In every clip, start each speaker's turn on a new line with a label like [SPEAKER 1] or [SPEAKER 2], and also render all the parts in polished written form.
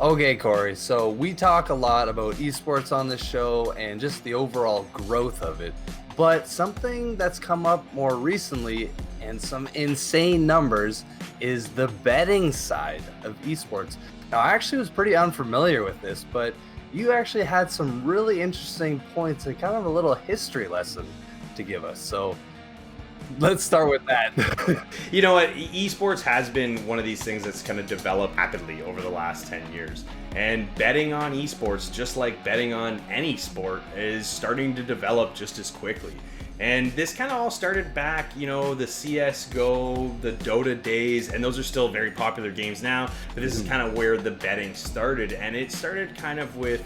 [SPEAKER 1] Okay, Corey. So we talk a lot about esports on the show and just the overall growth of it. But something that's come up more recently and some insane numbers is the betting side of esports. Now, I actually was pretty unfamiliar with this, but you actually had some really interesting points and kind of a little history lesson to give us. So let's start with that.
[SPEAKER 2] You know what? Esports has been one of these things that's kind of developed rapidly over the last 10 years. And betting on esports, just like betting on any sport, is starting to develop just as quickly. And this kind of all started back, the CSGO, the Dota days, and those are still very popular games now. But this is kind of where the betting started. And it started kind of with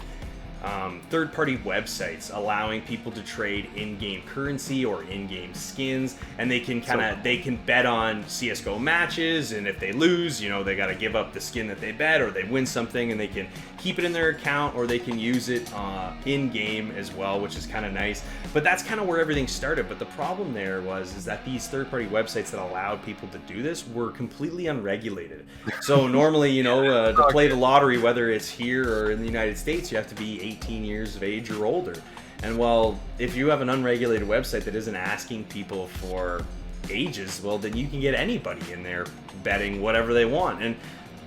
[SPEAKER 2] third-party websites allowing people to trade in-game currency or in-game skins, and they can bet on CS:GO matches, and if they lose, they got to give up the skin that they bet, or they win something and they can keep it in their account, or they can use it in-game as well, which is kind of nice. But that's kind of where everything started. But the problem there is that these third-party websites that allowed people to do this were completely unregulated. So normally, to play the lottery, whether it's here or in the United States, you have to be 18 years of age or older. And well, if you have an unregulated website that isn't asking people for ages, well, then you can get anybody in there betting whatever they want. And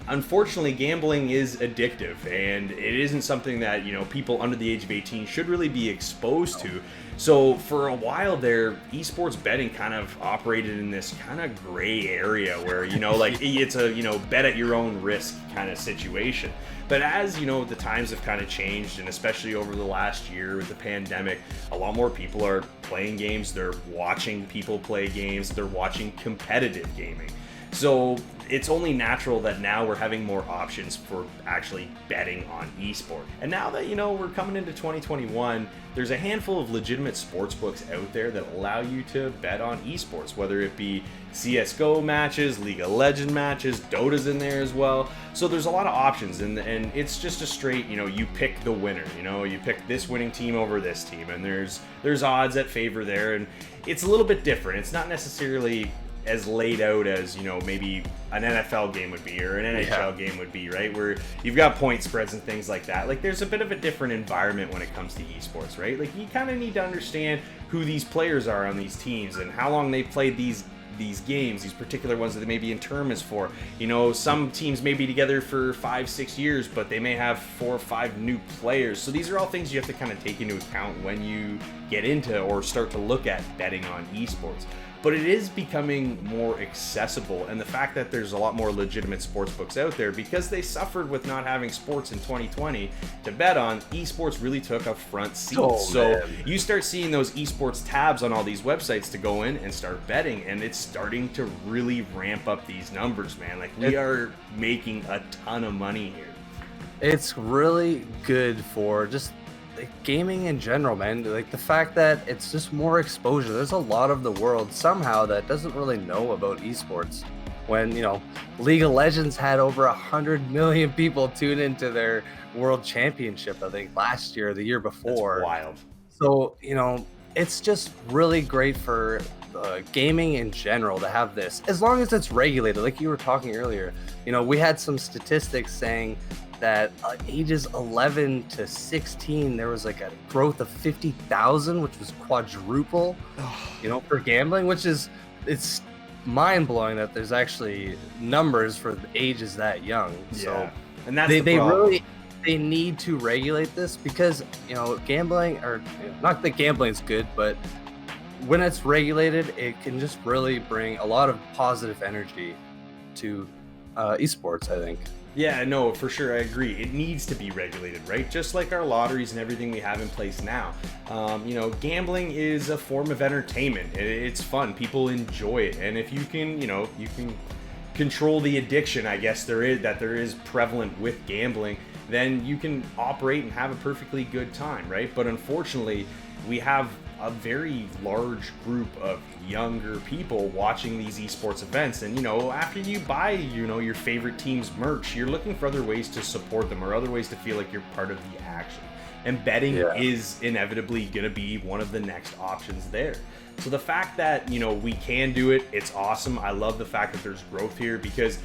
[SPEAKER 2] unfortunately, gambling is addictive, and it isn't something that people under the age of 18 should really be exposed to. So for a while there, esports betting kind of operated in this kind of gray area where it's a bet at your own risk kind of situation. But as the times have kind of changed, and especially over the last year with the pandemic, a lot more people are playing games, they're watching people play games, they're watching competitive gaming. So it's only natural that now we're having more options for actually betting on esports. And now that, we're coming into 2021, there's a handful of legitimate sports books out there that allow you to bet on esports, whether it be CSGO matches, League of Legends matches, Dota's in there as well. So there's a lot of options, and it's just a straight, you pick the winner, you pick this winning team over this team, and there's odds that favor there, and it's a little bit different. It's not necessarily as laid out as maybe an NFL game would be or an NHL game would be, right? Where you've got point spreads and things like that. Like, there's a bit of a different environment when it comes to esports, right? Like, you kind of need to understand who these players are on these teams and how long they played these games, these particular ones that they may be in tournaments for. Some teams may be together for 5-6 years, but they may have 4 or 5 new players. So these are all things you have to kind of take into account when you get into or start to look at betting on esports. But it is becoming more accessible, and the fact that there's a lot more legitimate sports books out there, because they suffered with not having sports in 2020 to bet on, esports really took a front seat. So you start seeing those esports tabs on all these websites to go in and start betting, and it's starting to really ramp up these numbers, man. Like, we are making a ton of money here.
[SPEAKER 1] It's really good for just gaming in general, man. Like, the fact that it's just more exposure. There's a lot of the world somehow that doesn't really know about esports. When League of Legends had over 100 million people tune into their world championship, I think last year or the year before.
[SPEAKER 2] That's wild.
[SPEAKER 1] So it's just really great for gaming in general to have this, as long as it's regulated. Like you were talking earlier, we had some statistics saying that ages 11 to 16, there was like a growth of 50,000, which was quadruple, for gambling, it's mind-blowing that there's actually numbers for the ages that young.
[SPEAKER 2] Yeah.
[SPEAKER 1] So
[SPEAKER 2] and that's
[SPEAKER 1] they need to regulate this, because gambling, or not that gambling's good, but when it's regulated, it can just really bring a lot of positive energy to esports, I think.
[SPEAKER 2] Yeah, no, for sure, I agree. It needs to be regulated, right? Just like our lotteries and everything we have in place now. Gambling is a form of entertainment. It's fun. People enjoy it. And if you can, you can control the addiction, I guess there is prevalent with gambling, then you can operate and have a perfectly good time, right? But unfortunately, we have a very large group of younger people watching these esports events, and after you buy your favorite team's merch, you're looking for other ways to support them or other ways to feel like you're part of the action, and betting is inevitably going to be one of the next options there. So the fact that we can do it, it's awesome. I love the fact that there's growth here, because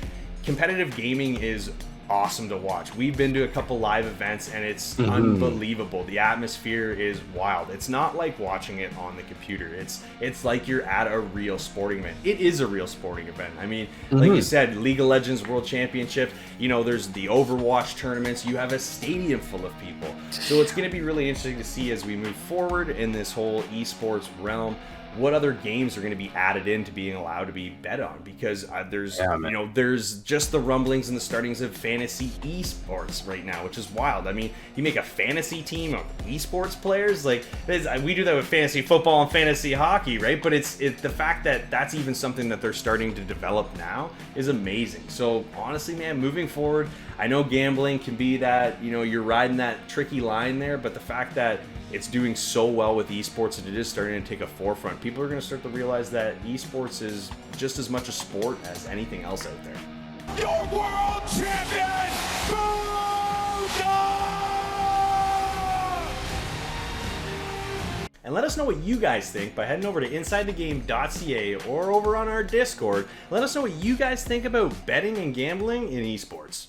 [SPEAKER 2] competitive gaming is awesome to watch. We've been to a couple live events and it's unbelievable. The atmosphere is wild. It's not like watching it on the computer. It's like you're at a real sporting event. It is a real sporting event. I mean, like you said, League of Legends World Championship, you know, there's the Overwatch tournaments. You have a stadium full of people. So it's going to be really interesting to see as we move forward in this whole esports realm, what other games are going to be added into being allowed to be bet on, because there's you know, there's just the rumblings and the startings of fantasy esports right now, which is wild. I mean, you make a fantasy team of esports players, like we do that with fantasy football and fantasy hockey, right? But it's the fact that that's even something that they're starting to develop now is amazing. So honestly, man, moving forward, I know gambling can be that, you know, you're riding that tricky line there, but the fact that it's doing so well with esports and it is starting to take a forefront, people are going to start to realize that esports is just as much a sport as anything else out there.
[SPEAKER 3] Your world champion,
[SPEAKER 2] And let us know what you guys think by heading over to insidethegame.ca or over on our Discord. Let us know what you guys think about betting and gambling in esports.